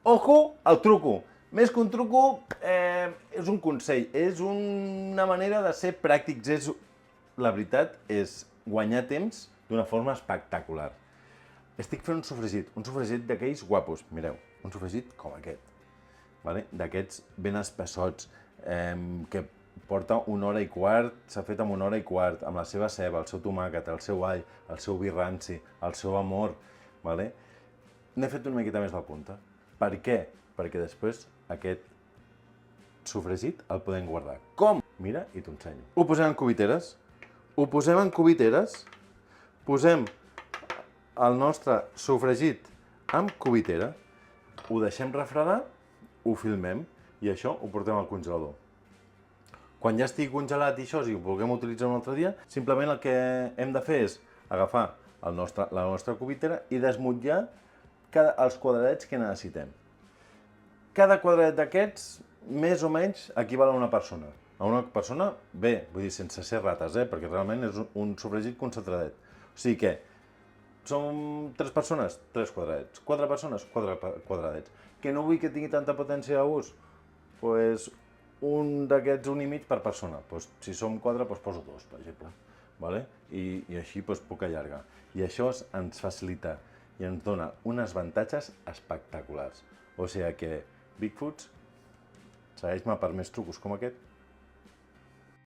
Ojo al truco. Més que un truco, és un consell, és una manera de ser pràctics. La veritat és guanyar temps d'una forma espectacular. Estic fent un sofregit d'aquells guapos, mireu, un sofregit com aquest, vale? D'aquests ben espessots, que porta 1 hora i quart, s'ha fet en 1 hora i quart, amb la seva ceba, el seu tomàquet, el seu all, el seu vi ranci, el seu amor, vale? N'he fet una miqueta més de punta. Per què? Perquè després aquest sofregit el podem guardar. Com? Mira, i t'ho ensenyo. Ho posem en cubiteres. Posem el nostre sofregit en cubitera, ho deixem refredar, ho filmem i això ho portem al congelador. Quan ja estigui congelat i això, si ho vulguem utilitzar un altre dia, simplement el que hem de fer és agafar la nostra cubitera i desmotllar els quadradets que necessitem. Cada quadradet d'aquests, més o menys, equival a una persona. A una persona, bé, vull dir, sense ser rates, perquè realment és un sofregit concentradet. O sigui que som 3 persones, 3 quadradets. 4 persones, 4 quadradets. Que no vull que tingui tanta potència d'ús? Doncs un d'aquests 1,5 per persona. Si som 4, poso 2, per exemple. I així puc allargar. I això ens facilita i ens dona uns avantatges espectaculars. O sigui que, Bigfoots, segueix-me per més trucos com aquest.